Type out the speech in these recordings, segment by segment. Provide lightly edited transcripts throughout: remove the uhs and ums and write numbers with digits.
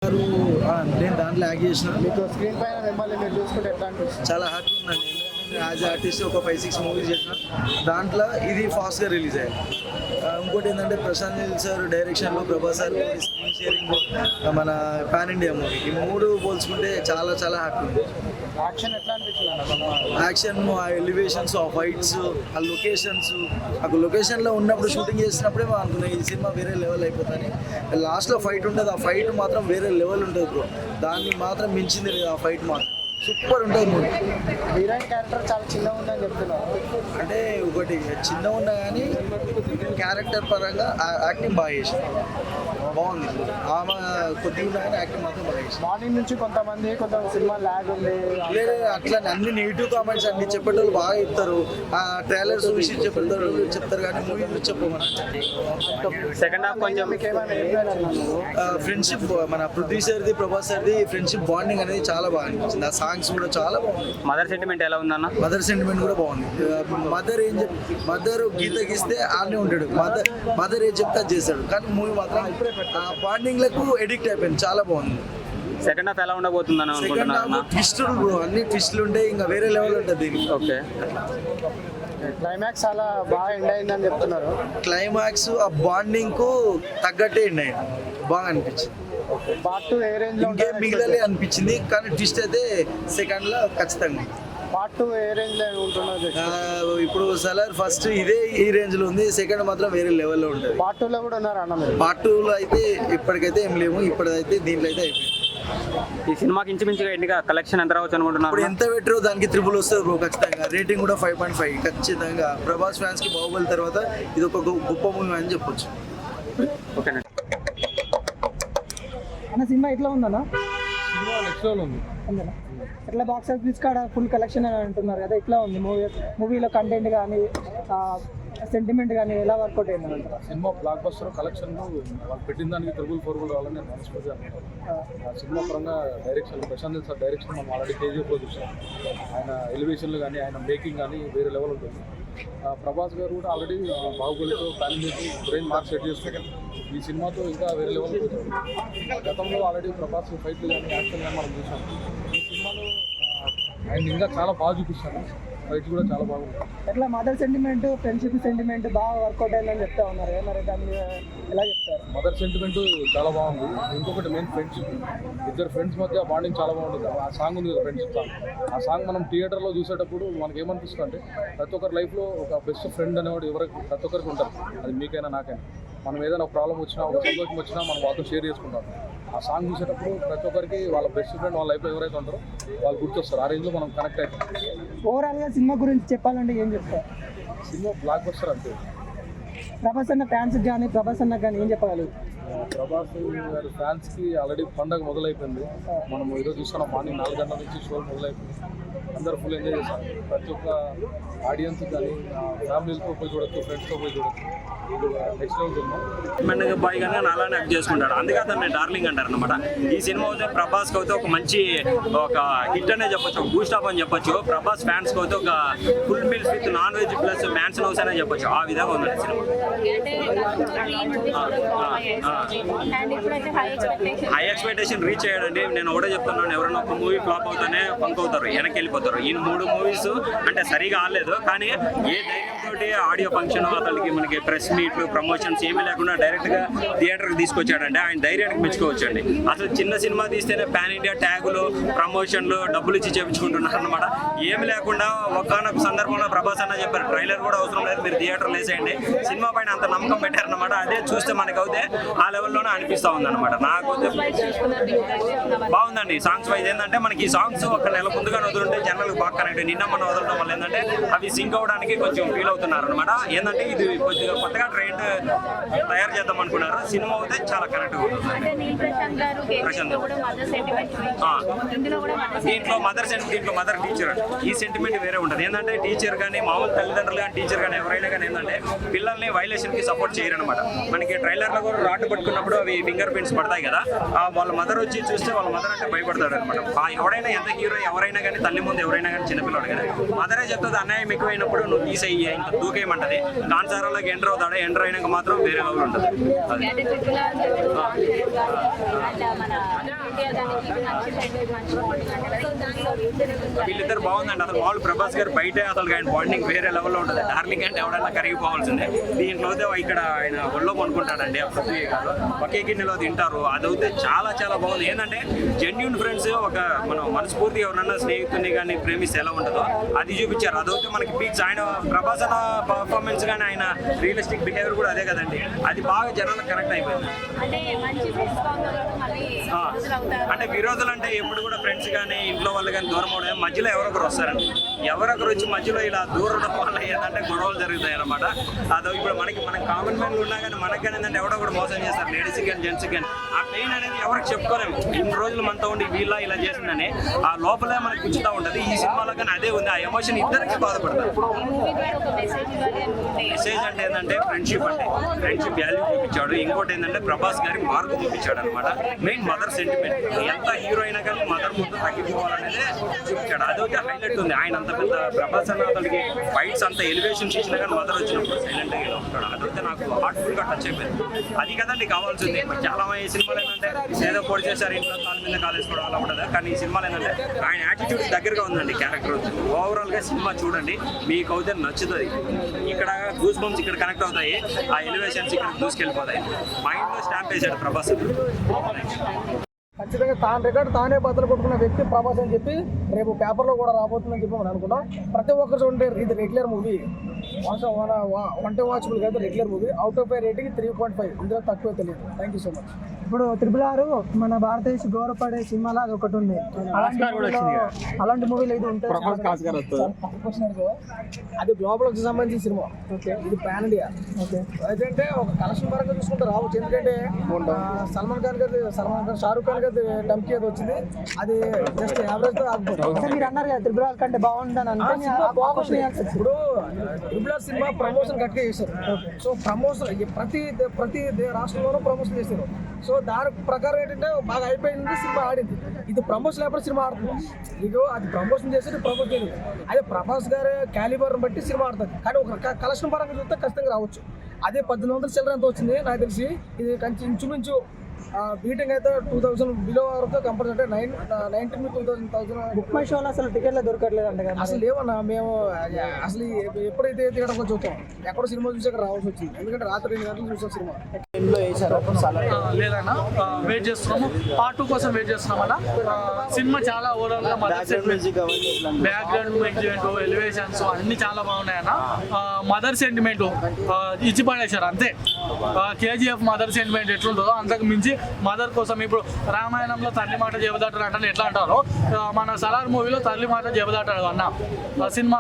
నేను దాంట్లో యాక్ట్ చేసిన. మీకు స్క్రీన్ పైన మిమ్మల్ని మీరు చూసుకుంటే ఎట్లా అనిపిస్తుంది? చాలా హ్యాపీ ఉందండి. ఎందుకంటే నేను యాజ్ ఆర్టిస్ట్ ఒక 5-6 మూవీస్ చేసిన, దాంట్లో ఇది ఫాస్ట్గా రిలీజ్ అయ్యింది. ఇంకోటి ఏంటంటే ప్రశాంత్ నీల్ సార్ డైరెక్షన్లో, ప్రభాస్ సార్ స్క్రీన్ షేరింగ్, మన పాన్ ఇండియా మూవీ, ఈ మూడు పోల్చుకుంటే చాలా చాలా హ్యాపీ ఉంది. యాక్షన్ ఎట్లా అనిపించింది అన్న? యాక్షన్, ఆ ఎలివేషన్స్, ఆ ఫైట్స్, ఆ లొకేషన్స్, ఆ లొకేషన్లో ఉన్నప్పుడు షూటింగ్ చేసినప్పుడే మనం అనుకున్నాం ఈ సినిమా వేరే లెవెల్ అయిపోతుంది. లాస్ట్లో ఫైట్ ఉంటుంది, ఆ ఫైట్ మాత్రం వేరే లెవెల్ ఉంటుంది బ్రో. దాన్ని మాత్రం మించింది లేదు. ఆ ఫైట్ మాత్రం సూపర్ ఉంటుంది మూవీ. హీరోయిన్ క్యారెక్టర్ చాలా చిన్నగా ఉందని చెప్తున్నారు. అంటే ఒకటి చిన్న ఉన్నా కానీ క్యారెక్టర్ పరంగా యాక్టింగ్ బాగా చేసింది, బాగుంది. ఆమె కొద్దిగా ఉన్నా కానీ యాక్టింగ్ మాత్రం బాగా చేసింది. మార్నింగ్ నుంచి కొంత సినిమా ల్యాగ్ ఉంది లేదు అట్లా అన్ని నెగిటివ్ కామెంట్స్ అన్ని చెప్పేటోళ్ళు బాగా చెప్తారు. ఆ ట్రైలర్స్ చూసి చెప్తారు కానీ మూవీ చెప్పమని. సెకండ్ హాఫ్ కొంచెం మీకు ఏమైనా ఏం ఫ్రెండ్షిప్, మన పృథ్వీ సార్ది, ప్రభాస్ సార్ది ఫ్రెండ్షిప్ బాండింగ్ అనేది చాలా బాగా అనిపించింది. ఆ సాంగ్స్ కూడా చాలా బాగుంది. మదర్ సెంటిమెంట్ ఎలా ఉందన్న? మదర్ సెంటిమెంట్ కూడా బాగుంది. మదర్ గీత గీస్తే ఆడనే ఉంటాడు, మదర్ ఏం చెప్తే అది చేస్తాడు. కానీ మూవీ మాత్రం బాండింగ్ లకు ఎడిక్ట్ అయిపోయింది, చాలా బాగుంది. సెకండ్ హాఫ్ ఎలా ఉండబోతుందని సెకండ్ అనుకుంటున్నాను. హాఫ్ ట్విస్టులు బ్రో, అన్ని ట్విస్టులు ఉంటాయి, ఇంకా వేరే లెవెల్ ఉంటుంది దీనికి. ఓకే, క్లైమాక్స్ చాలా బాగా ఎండ్ అయిందని చెప్తున్నారు. క్లైమాక్స్ ఆ బాండింగ్ కు తగ్గట్టే ఉన్నాయి, బాగా అనిపించింది. పార్ట్ 2 ఏ రేంజ్ లో ఇంకేం మిగిలలే అనిపించింది, కానీ ట్విస్ట్ అయితే సెకండ్ లో ఖచ్చితంగా. పార్ట్ 2 ఏ రేంజ్ లో ఉంటున్నారు? ఇప్పుడు సలార్ ఫస్ట్ ఇదే ఈ రేంజ్ లో ఉంది, సెకండ్ మాత్రం వేరే లెవెల్లో ఉంటుంది. పార్ట్ 2 లో కూడా ఉన్నారు అన్న మీరు? పార్ట్ 2 లో అయితే ఇప్పటికైతే ఏం లేవు, ఇప్పుడైతే దీంట్లో అయితే అయిపోయింది. ఈ సినిమాకి ఇంచుమించుగా ఎన్నిగా కలెక్షన్ ఎంత రావచ్చు అనుకుంటున్నారు? ఇప్పుడు ఎంత పెట్టరో దానికి 3 వస్తుంది బ్రో ఖచ్చితంగా. రేటింగ్ కూడా 5.5 ఖచ్చితంగా. ప్రభాస్ ఫ్యాన్స్ కి బాహుబలి తర్వాత ఇది ఒక గొప్ప మూవీ అని చెప్పొచ్చు. ఓకేనా అన్న, సినిమా ఎట్లా ఉందన్న? సినిమా నెక్స్ట్ లెవెల్ ఉంది. ఉందన్న, ఎట్లా బాక్స్ ఆఫీస్ కాడ ఫుల్ కలెక్షన్ అని అంటున్నారు కదా, ఎట్లా ఉంది మూవీలో కంటెంట్ కానీ సెంటిమెంట్ కానీ ఎలా వర్కౌట్ అయిందని అంటారు? సినిమా బ్లాక్ బస్టర్ కలెక్షన్ వాళ్ళు పెట్టిన దానికి 4 రావాలని నేను మనస్ఫూర్తిగా అనుకుంటాను. ఆ సినిమా పరంగా direction, Prashanth Neel sir direction మనం ఆల్రెడీ కేజీఎఫ్లో చూసాం. ఆయన ఎలివేషన్లు కానీ, ఆయన మేకింగ్ కానీ వేరే లెవెల్ ఉంటుంది. ప్రభాస్ గారు కూడా ఆల్రెడీ బాహుబలితో ప్లాన్ చేసి బ్రెయిన్ మార్క్ సెట్ చేసుకుంటారు. ఈ సినిమాతో ఇంకా వేరే లెవెల్ పోతారు. గతంలో ఆల్రెడీ ప్రభాస్ ఫైట్లు కానీ, యాక్షన్ కానీ మనం చూసాం. ఈ సినిమాలో ఆయన ఇంకా చాలా బాగా చూపిస్తాను, ఫైట్ కూడా చాలా బాగుంది. ఎట్లా మదర్ సెంటిమెంట్, ఫ్రెండ్షిప్ సెంటిమెంట్ బాగా వర్కౌట్ అయిందని చెప్తా ఉన్నారు, మరి దాన్ని ఎలా చెప్తారు? మదర్ సెంటిమెంట్ చాలా బాగుంది. ఇంకొకటి మెయిన్ ఫ్రెండ్షిప్, ఇద్దరు ఫ్రెండ్స్ మధ్య బాండింగ్ చాలా బాగుంటుంది. ఆ సాంగ్ ఉంది కదా, ఫ్రెండ్షిప్ సాంగ్. ఆ సాంగ్ మనం థియేటర్లో చూసేటప్పుడు మనకి ఏమనిపిస్తుంది అంటే, ప్రతి ఒక్కరి లైఫ్లో ఒక బెస్ట్ ఫ్రెండ్ అనేవాడు ఎవరికి ప్రతి ఒక్కరికి ఉంటారు. అది మీకైనా నాకైనా. మనం ఏదైనా ఒక ప్రాబ్లం వచ్చినా, ఒక సంతోషం వచ్చినా మనం వాళ్ళతో షేర్ చేసుకుంటాం. ఆ సాంగ్ చూసేటప్పుడు ప్రతి ఒక్కరికి వాళ్ళ బెస్ట్ ఫ్రెండ్ వాళ్ళ లైఫ్లో ఎవరైతే ఉంటారో వాళ్ళు గుర్తొస్తారు. ఆ రేంజ్లో మనం కనెక్ట్ అవుతాం. ఓవరాల్గా సినిమా గురించి చెప్పాలంటే ఏం చెప్తారు? సినిమా బ్లాక్ బస్టర్ అంతే. ప్రభాస్ అన్న ఫ్యాన్స్ కానీ, ప్రభాస్ అన్న కానీ ఏం చెప్పగలరు? ప్రభాస్ గారి ఫ్యాన్స్కి ఆల్రెడీ పండగ మొదలైపోయింది. మనం ఈరోజు చూస్తున్నాం, మార్నింగ్ 4 గంటల నుంచి షో మొదలైపోయింది. అందరూ ఫుల్ ఎంజాయ్ చేస్తారు. ప్రతి ఒక్క ఆడియన్స్ కానీ ఫ్యామిలీలతో పోయి చూడొచ్చు, ఫ్రెండ్స్తో పోయి చూడొచ్చు. Next level cinema. బాయ్ గానే అలానే యాక్ట్ చేసుకుంటాడు, అందుకే అతన్ని డార్లింగ్ అంటారు అనమాట. ఈ సినిమా అయితే ప్రభాస్కి అయితే ఒక మంచి ఒక హిట్ అనే చెప్పొచ్చు, బూస్ట్ అప్ అని చెప్పొచ్చు. ప్రభాస్ ఫ్యాన్స్కి అయితే ఒక full meals with non veg plus mansion house అనే చెప్పొచ్చు. ఆ విధంగా ఉందండి సినిమా. హై ఎక్స్పెక్టేషన్ రీచ్ అయ్యాడండి. నేను ఒకటే చెప్తున్నాను, ఎవరైనా ఒక మూవీ ఫ్లాప్ అవుతానే పంక్ అవుతారు, వెనక్కి వెళ్ళిపోతారు. ఈ 3 మూవీస్ అంటే సరిగా ఆడలేదు, కానీ ఏ ధైర్యంతో ఆడియో ఫంక్షన్ అతనికి మనకి ప్రెస్ మీట్లు, ప్రమోషన్స్ ఏమీ లేకుండా డైరెక్ట్గా థియేటర్కి తీసుకొచ్చాడంటే ఆయన ధైర్యానికి మెచ్చుకోవచ్చండి. అసలు చిన్న సినిమా తీస్తేనే పాన్ ఇండియా ట్యాగులు, ప్రమోషన్లు, డబ్బులు ఇచ్చి చేయించుకుంటున్నారు అనమాట. ఏమి లేకుండా ఒక్కనొక సందర్భంలో ప్రభాస్ అన్న చెప్పారు, ట్రైలర్ కూడా అవసరం లేదు, మీరు థియేటర్లు వేసేయండి. సినిమా పైన అంత నమ్మకం పెట్టారనమాట. అదే చూస్తే మనకి అయితే ఆ లెవెల్లోనే అనిపిస్తూ ఉందన్నమాట. నాకు బాగుందండి. సాంగ్స్ వైజ్ ఏంటంటే మనకి ఈ సాంగ్స్ ఒక నెల ముందుగా వదులుంటే జనరల్ బాగా కనెక్ట్. నిన్న మనం వదలడం వల్ల ఏంటంటే అవి సింక్ అవడానికి కొంచెం ఫీల్ అవుతున్నారు అనమాట. ఏంటంటే ఇది కొద్దిగా కొత్తగా ట్రైండ్ తయారు చేద్దాం అనుకున్నారు. సినిమా అయితే చాలా కనెక్ట్ అవుతుంది. దీంట్లో మదర్ టీచర్, ఈ సెంటిమెంట్ వేరే ఉంటుంది. ఏంటంటే టీచర్ కానీ, మామూలు తల్లిదండ్రులు కానీ, టీచర్ కానీ ఎవరైనా కానీ ఏంటంటే పిల్లల్ని వైలేషన్కి సపోర్ట్ చేయరనమాట. మనకి ట్రైలర్లో కూడా రాటు పట్టుకున్నప్పుడు అవి ఫింగర్ ప్రింట్స్ పడతాయి కదా, వాళ్ళ మదర్ వచ్చి చూస్తే వాళ్ళ మదర్ అంటే భయపడతాడు అనమాట. ఎవరైనా ఎంత హీరో ఎవరైనా కానీ తల్లి ముందు లేకపోతే ఎవరైనా కానీ చిన్నపిల్లడు కానీ మదరే చెప్తుంది అన్యాయం ఎక్కువైనప్పుడు నువ్వు తీసేయి ఇంకా దూకేయమంటది. కాన్సారాలోకి ఎంటర్ అవుతాడు, ఎంటర్ అయినాక మాత్రం వేరే లెవెల్ ఉంటుంది. వీళ్ళిద్దరు బాగుందండి. అసలు వాళ్ళు ప్రభాస్ గారు బయటే అసలు ఆయన బాండింగ్ వేరే లెవెల్లో ఉంటుంది. డార్లింగ్ అంటే ఎవడన్నా కరిగిపోవాల్సిందే. దీంట్లో అయితే ఇక్కడ ఆయన ఒళ్ళో కొనుక్కుంటాడండి పృథ్వీ గారు, ఒకే గిన్నెలో తింటారు. అదైతే చాలా చాలా బాగుంది. ఏంటంటే జెన్యూన్ ఫ్రెండ్స్, ఒక మనం మనస్ఫూర్తిగా ఎవరన్నా స్నేహితుడిని కానీ ప్రేమిస్తే ఎలా ఉంటుందో అది చూపించారు. అదైతే మనకి పీక్స్. ఆయన ప్రభాస్ అన్న పర్ఫార్మెన్స్ కానీ ఆయన రియలిస్టిక్ బిహేవియర్ కూడా అదే కదండి. అది బాగా జనాలకు కనెక్ట్ అయిపోయింది. అంటే విరోధులు అంటే ఎప్పుడు కూడా ఫ్రెండ్స్ కానీ ఇంట్లో వాళ్ళు కానీ దూరం అవడం, మధ్యలో ఎవరొకరు వస్తారండి. ఎవరొకరు వచ్చి మధ్యలో ఇలా దూరం వల్ల ఏంటంటే గొడవలు జరుగుతాయి అనమాట. అదో ఇప్పుడు మనకి కామన్ మ్యాన్లు ఉన్నా కానీ మనకు కానీ ఏంటంటే ఎవడో కూడా మోసం చేస్తారు, లేడీస్కి కానీ జెంట్స్కి కానీ. ఆ పెయిన్ అనేది ఎవరికి చెప్పుకోలేము. ఇన్ని రోజులు మనతో ఉండి వీళ్ళ ఇలా చేసిందని ఆ లోపలే మనకు గుచ్చుతూ ఉంటుంది. ఈ సినిమాలో కానీ అదే ఉంది. ఆ ఎమోషన్ ఇద్దరికి బాధపడతారు. మెసేజ్ అంటే ఏంటంటే ఫ్రెండ్షిప్, అంటే ఫ్రెండ్షిప్ వాల్యూ చూపించాడు. ఇంకోటి ఏంటంటే ప్రభాస్ గారి మార్పు చూపించాడు అనమాట. Main mother sentiment. ఎంత హీరో అయినా కానీ మదర్ ముందు తగ్గిపోవాలనేదే చూపించాడు. అదైతే హైలైట్ ఉంది. ఆయన అంత పెద్ద ప్రభాస్ అన్న అతనికి ఫైట్స్ అంత ఎలివేషన్స్ ఇచ్చినా కానీ మదర్ వచ్చినప్పుడు సైలెంట్ గా ఉంటాడు. అదైతే నాకు హార్ట్ఫుల్ గా టచ్ అయిపోయింది. అది కదండి కావాల్సింది. చాలా ఈ సినిమాలు ఏంటంటే ఏదో పొడి చేశారు, ఇంట్లో కాళ్ళ మీద కాలేసుకోవడం అలా ఉండదు. కానీ ఈ సినిమాలు ఏంటంటే ఆయన యాటిట్యూడ్ దగ్గరగా ఉందండి క్యారెక్టర్. ఓవరాల్ గా సినిమా చూడండి, మీకు అయితే నచ్చుతుంది. ఇక్కడ గూస్ బంప్స్ ఇక్కడ కనెక్ట్ అవుతాయి, ఆ ఎలివేషన్స్ ఇక్కడ దూసుకెళ్ళిపోతాయి. మైండ్ లో స్టాంప్ వేసాడు ప్రభాస్. ఖచ్చితంగా తాను రికార్డు తానే బద్దలు కొట్టుకున్న వ్యక్తి ప్రభాస్ అని చెప్పి రేపు పేపర్లో కూడా రాబోతుందని చెప్పి మనం అనుకున్నాం. ప్రతి ఒక్కరు చూడండి, ఇది regular movie, one time watchable కాదు, regular movie. Out of 5 rating 3.5, ఇందులో తక్కువ తెలియదు. Thank you so much. ఇప్పుడు RRR మన భారతదేశ గౌరవపడే సినిమాలో అది ఒకటి ఉంది. అలాంటి మూవీలు ఇది ఉంటుంది. అది గ్లోబల్ కి సంబంధించిన సినిమా. ఓకే, ఇది పాన్ ఇండియా. ఓకే, అయితే ఒక కలెక్షన్ పరంగా చూసుకుంటే రావచ్చు. ఎందుకంటే సల్మాన్ ఖాన్ షారూక్ ఖాన్ గారి టంకి అది వచ్చింది, అది జస్ట్ యావరేజ్ తో ఆగిపోతుంది. మీరు అన్నారు కదా RRR కంటే బాగుందని అంటే ఇప్పుడు RRR సినిమా ప్రమోషన్ గట్టిగా చేశారు. సో ప్రమోషన్ ప్రతి రాష్ట్రంలోనూ ప్రమోషన్ చేశారు. సో దాని ప్రకారం ఏంటంటే బాగా అయిపోయింది, సినిమా ఆడింది. ఇది ప్రమోషన్ లేకపోతే సినిమా ఆడుతుంది. ఇదో అది ప్రమోషన్ చేసి ప్రమోషన్ చేయదు. అదే ప్రభాస్ గారి క్యాలిబర్ బట్టి సినిమా ఆడుతుంది. కానీ ఒక కలెక్షన్ పరంగా చూస్తే ఖచ్చితంగా రావచ్చు. అదే 1800 చిల్లర ఎంత వచ్చింది నాకు తెలిసి. ఇది ఇంచుమించు బీటింగ్ అయితే 2000 బిలో వరకు కంపల్సరీ. అంటే 19,000 బుక్ మై షోలో అసలు టికెట్లు దొరకట్లేదు అంటే అసలు లేవన్నా. మేము అసలు ఎప్పుడైతే థియేటర్కి చూస్తాం, ఎక్కడో సినిమా చూసాక రావాల్సి వచ్చింది. ఎందుకంటే రాత్రి 2 గంటలు చూసాం సినిమా. లేదన్నా, వెయిట్ చేస్తున్నాము. పార్ట్ 2 కోసం వెయిట్ చేస్తున్నాం అన్న. సినిమా చాలా ఓవరాల్ గా బ్యాక్గ్రౌండ్ మ్యూజిక్, ఎలివేషన్స్ అన్ని చాలా బాగున్నాయన్న. మదర్ సెంటిమెంట్ ఇచ్చి పడేశారు అంతే. KGF మదర్ సెంటిమెంట్ ఎట్లుంటుందో అంతకు మించి మదర్ కోసం. ఇప్పుడు రామాయణంలో తల్లి మాట జబదాటారు అంటే ఎట్లా అంటారో, మన సలార్ మూవీలో తల్లి మాట జబదాటాడు అన్న. సినిమా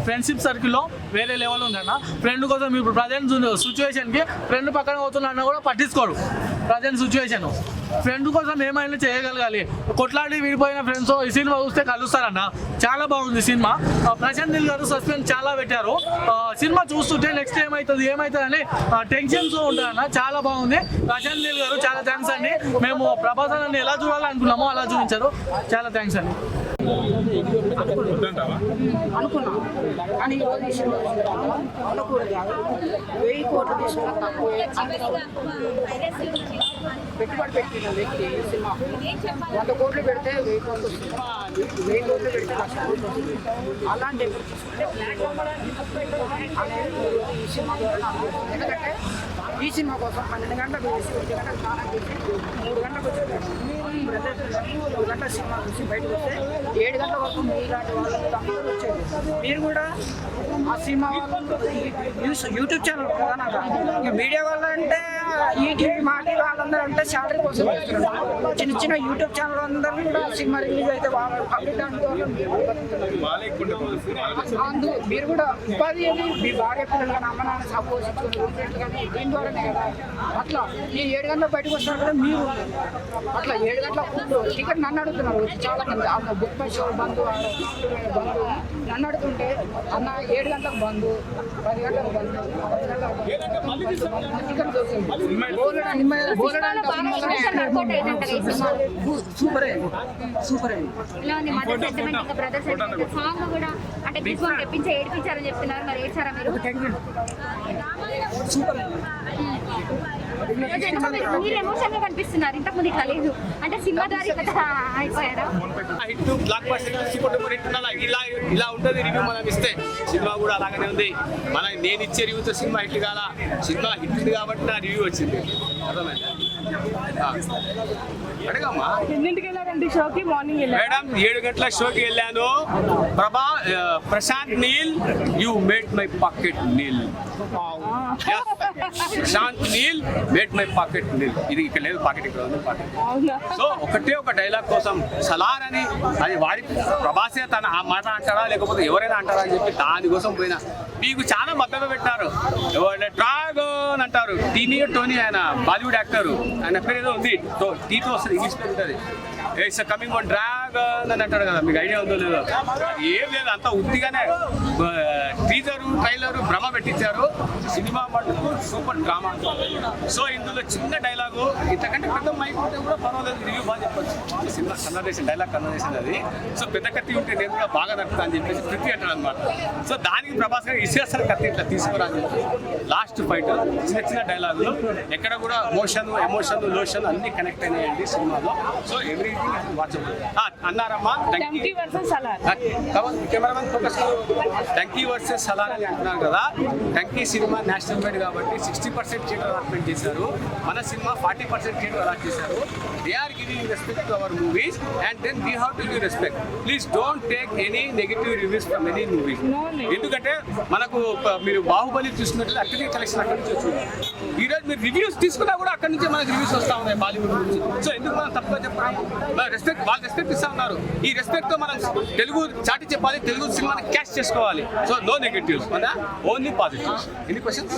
ఫ్రెండ్షిప్ సర్కిల్లో వేరే లెవెల్ ఉంది అన్న. ఫ్రెండ్ కోసం ఇప్పుడు ప్రజెంట్ సిచ్యువేషన్కి ఫ్రెండ్ పక్కన పోతున్నా అన్న కూడా పట్టించుకోడు. ప్రజెంట్ సిచ్యువేషన్ ఫ్రెండ్ కోసం ఏమైనా చేయగలగాలి. కొట్లాడి విడిపోయిన ఫ్రెండ్స్ ఈ సినిమా చూస్తే కలుస్తారన్న. చాలా బాగుంది సినిమా. ప్రశాంత్ నీల్ గారు సస్పెన్స్ చాలా పెట్టారు. సినిమా చూస్తుంటే నెక్స్ట్ ఏమవుతుంది అని టెన్షన్స్ ఉంటాయన్న. చాలా బాగుంది. ప్రశాంత్ నీల్ గారు చాలా థ్యాంక్స్ అండి. మేము ప్రభాస్ అన్నని ఎలా చూడాలనుకున్నామో అలా చూపించారు. చాలా థ్యాంక్స్ అండి. అనుకున్నాం కానీ ఈరోజు ఈ సినిమా అనుకూడదు కాదు. 1000 కోట్లు తీసుకున్న తక్కువ పెట్టుబడి పెట్టిన వ్యక్తి ఈ సినిమా 100 కోట్లు పెడితే 1000 కోట్లు వస్తుంది. 1000 కోట్లు పెడితే 1,00,000 కోట్లు వస్తుంది. అలాంటి ఈ సినిమా ఎందుకంటే ఈ సినిమా కోసం 12 గంటలకు 1 గంటలకు స్నానం చేసి 3 గంటలకు వచ్చి 3 గంటల సినిమా చూసి బయటకు వస్తే 7 గంటల వరకు మీలాంటి వాళ్ళు అందరూ వచ్చేది. మీరు కూడా ఆ సినిమా యూట్యూబ్ ఛానల్ ప్రధానంగా ఇంకా మీడియా వల్ల అంటే ఈటీవీ మాటి వాళ్ళందరూ అంటే శాలరీ కోసం చిన్న చిన్న యూట్యూబ్ ఛానల్ అందరూ కూడా సినిమా రిలీజ్ అయితే వాళ్ళ పబ్లిక్ అందు మీరు కూడా ఉపాధి మీ భార్య పిల్లలు కానీ అమ్మ నాన్న సపోజ్ కానీ దీని ద్వారానే కదా. అట్లా నేను 7 గంటలకు బయటకు వస్తున్నా కూడా మీరు అట్లా 7 గంటల టికెట్ నన్ను అడుగుతున్నారు చాలా మంది. అన్న బుక్ మై షో బంధు నన్ను అడుగుతుంటే అన్న 7 గంటలకు బంధు, 10 గంటలకు బంధు, 10 గంటలకు టికెట్ దొరుకుతుంది. సూపర్ ఇలా ఉంది మదర్ సెంటిమెంట్ ఇంకా బ్రదర్ సెంటిమెంట్ సాంగ్ కూడా అంటే తీసుకొని తెప్పించి ఏడిపించారని చెప్తున్నారు మరి ఏడ్చారా మీరు మీరు ఎమోషన్ గా కనిపిస్తున్నారు ఇంతకు ముందు ఇట్లా లేదు అంటే సినిమా ద్వారా ఇట్లా అయిపోయారా హిట్ బ్లాక్ బస్టర్ ఇలా ఉంటుంది రివ్యూ మనం ఇస్తే సినిమా కూడా అలాగనే ఉంది నేను ఇచ్చే రివ్యూతో సినిమా హిట్ కాల సినిమా హిట్ ఉంది కాబట్టి నా రివ్యూ వచ్చింది అర్థమైందా అడగమ్మా ఎన్నింటికి వెళ్ళారండి షోకి మార్నింగ్ మేడం 7 గంటల షోకి వెళ్ళాను Prashanth Neel you made my pocket Neel Prashanth Neel made my pocket Neel ఇది ఇక్కడ లేదు పాకెట్ ఇక్కడ ఉంది పాకెట్ సో ఒకటే ఒక డైలాగ్ కోసం సలార్ అని అది వాడి ప్రభాసే తన ఆ మాట అంటారా లేకపోతే ఎవరైనా అంటారా అని చెప్పి దానికోసం పోయినా మీకు చాలా మద్దతు పెట్టారు డ్రాగన్ అంటారు టోనీ ఆయన బాలీవుడ్ యాక్టర్ ఆయన పేరు ఏదో ఉంది టీతో వస్తుంది ఇంగ్లీష్ పేరు ఉంటుంది ఇట్స్ కమింగ్ ఆన్ డ్రాగన్ అని అంటాడు కదా మీకు ఐడియా ఉందో లేదో ఏం లేదు అంతా ఉత్తిగానే టీజరు ట్రైలరు భ్రమ పెట్టించారు సినిమా మటుకు సూపర్ డ్రామా సో ఇందులో చిన్న డైలాగు ఇంతకంటే పెద్ద మైక్ ఉంటే కూడా పర్వాలేదు రివ్యూ బాగా చెప్పచ్చు సినిమా కన్వర్జేషన్ డైలాగ్ కన్వర్జేషన్ అది సో పెద్ద కత్తి ఉంటే నేను కూడా బాగా నడుపుతా అని చెప్పేసి ప్రతి అంటాడు అనమాట సో దానికి ప్రభాస్ గారు ఇసేస్తారు కత్తి ఇట్లా తీసుకురా అని చెప్పి లాస్ట్ ఫైట్ చిన్న చిన్న డైలాగులు ఎక్కడ కూడా ఎమోషన్ లోషన్ అన్ని కనెక్ట్ అయినాయండి సినిమాలో సో ఎవ్రీథింగ్ వాచబుల్ అన్నారమ్మా cameraman focus Dunki versus Salaar అని అంటున్నారు కదా టంకీ సినిమా నేషనల్ వైడ్ కాబట్టి 60% థియేటర్ అలాట్మెంట్ చేశారు మన సినిమా 40% థియేటర్ అలాట్ చేశారు they are giving respect to our movies and then we have to give respect please don't take any negative reviews from any movies ఎందుకంటే మనకు మీరు బాహుబలి చూసినట్లయితే అక్కడికి collection అక్కడి నుంచి వచ్చింది ఈరోజు మీరు రివ్యూస్ తీసుకున్నా కూడా అక్కడి నుంచి మనకు రివ్యూస్ వస్తూ ఉన్నాయి బాలీవుడ్ నుంచి సో ఎందుకు మనం తప్పుగా చెప్పాము రెస్పెక్ట్ వాళ్ళు రెస్పెక్ట్ ఇస్తా ఉన్నారు ఈ రెస్పెక్ట్ తో మనం తెలుగు చాటి చెప్పాలి తెలుగు సినిమాని క్యాష్ చేసుకోవాలి so no negatives only positives any questions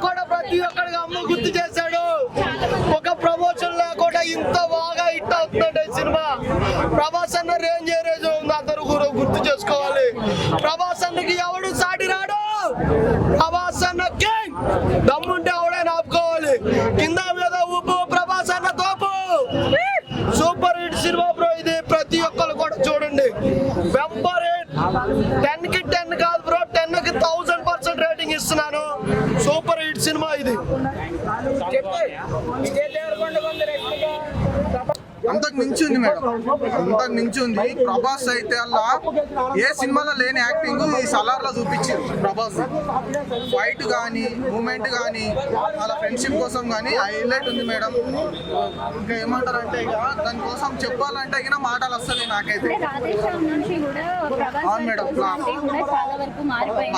కూడా ప్రతి ఒక్కడికి అమ్మ గుర్తు చేశాడు ఒక ప్రమోషన్ లేకుండా ఇంత బాగా హిట్ అవుతుందంటే సినిమా ప్రభాస్ అన్న రేంజ్ ఏ రేంజ్ ఉంది అందరూ కూడా గుర్తు చేసుకోవాలి ప్రభాస్ అన్నకి ఎవడు సాటి రాడు ప్రభాస్ అన్న కింగ్ దమ్ముంటే ఎవడైనా ఆపుకోవాలి కింద మీద ఉప్పు ప్రభాస్ అన్న తోపు సూపర్ హిట్ సినిమా బ్రో ఇది ప్రతి ఒక్కరు కూడా చూడండి వెంబర్ హిట్ 10 కి 10 కాదు బ్రో 10 కి 1000% రేటింగ్ ఇస్తున్నాను సూపర్ హిట్ సినిమా ఇది అంతకు మించి ఉంది మేడం అంతకు మించి ఉంది ప్రభాస్ అయితే అలా ఏ సినిమాలో లేని యాక్టింగ్ ఈ సలార్లో చూపించారు ప్రభాస్ ఫైట్ కానీ మూమెంట్ కానీ వాళ్ళ ఫ్రెండ్షిప్ కోసం కానీ హైలైట్ ఉంది మేడం ఇంకా ఏమంటారంటే ఇక దానికోసం చెప్పాలంటే ఇక మాటలు వస్తుంది నాకైతే అవును మేడం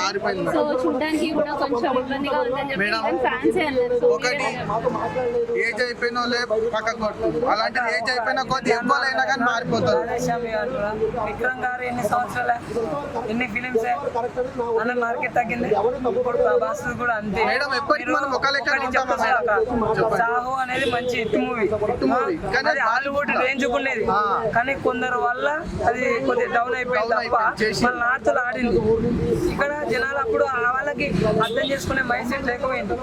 మారిపోయింది మేడం ఒకటి ఏజ్ అయిపోయిన వాళ్ళే పక్కకు కొడుతుంది అలాంటిది ఏజ్ అయిపోయిన కొద్ది ఎవ్వరైనా కానీ మారిపోతారు విక్రమ్ గారు ఎన్ని సంవత్సరాలు ఎన్ని ఫిలిమ్స్ అన్న మార్కెట్ తగ్గింది ఇప్పుడు ప్రభాస్ కూడా అంతే మేడం ఎప్పటికీ మనం ఒక లెక్క సాహో అనేది మంచి హిట్ మూవీ కానీ హాలీవుడ్ రేంజ్ ఉండేది కానీ కొందరు వల్ల అది కొద్దిగా డౌన్ అయిపోయింది తప్ప మన నార్త్ లో ఆడింది ఇక్కడ జనాలు అప్పుడు వాళ్ళకి అర్థం చేసుకునే మైండ్ సెట్ లేకపోయింది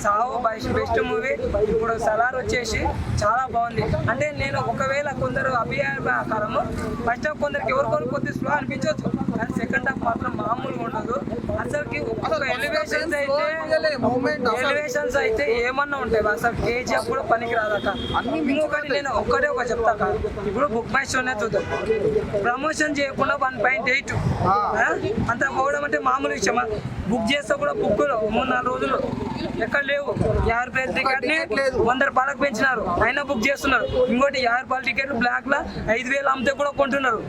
సాహో బెస్ట్ మూవీ ఇప్పుడు సలార్ వచ్చేసి చాలా బాగుంది అంటే నేను ఒకవేళ కొందరు అభిప్రాయకారము ఫస్ట్ హాఫ్ కొందరికి ఎవరికొరు కొద్ది స్లో అనిపించవచ్చు కానీ సెకండ్ హాఫ్ మాత్రం మామూలుగా ఉండదు అసలుకి ఒక్కొక్క ఎలివేషన్స్ అయితే ఏమన్నా ఉంటాయి అసలు కేజీఎఫ్ కూడా పనికి రాదట ఇంకొకటి నేను ఒక్కటే ఒక చెప్తా కాదు ఇప్పుడు బుక్ మై షోనే చూద్దాం ప్రమోషన్ చేయకుండా 1.8 అంత పోవడం అంటే మామూలు విషయమా బుక్ చేస్తే కూడా బుక్కులు 3-4 రోజులు ఎక్కడ లేవు 50 రూపాయల టికెట్ ని 100 రూపాయలకు పెంచినారు అయినా బుక్ చేస్తున్నారు ఇంకోటి 50 రూపాయల టికెట్ బ్లాక్ లా 5,000 అమ్మితే కూడా కొంటున్నారు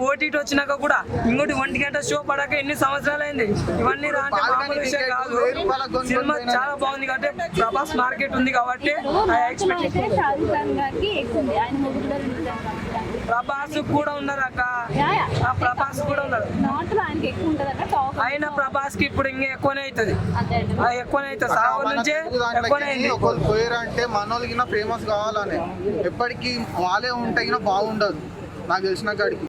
ఓటీటీ వచ్చినాక కూడా ఇంకోటి 1 గంట షో పడాక ఎన్ని సంవత్సరాలు అయింది ఇవన్నీ అంటే మామూలు విషయం కాదు సినిమా చాలా బాగుంది కాబట్టి ప్రభాస్ మార్కెట్ ఉంది కాబట్టి ప్రభాస్ కూడా ఉన్నారు అక్క ప్రభాస్ కూడా ఉన్నారు అయినా ప్రభాస్ కి ఇప్పుడు ఇంకా ఎక్కువనే అవుతుంది ఎక్కువనే అవుతుంది సాగు నుంచే ఎక్కువనే అయింది పోయారంటే మనోళ్ళకి ఫేమస్ కావాలని ఎప్పటికీ వాళ్ళే ఉంటే బాగుండదు నాకు తెలిసిన కాడికి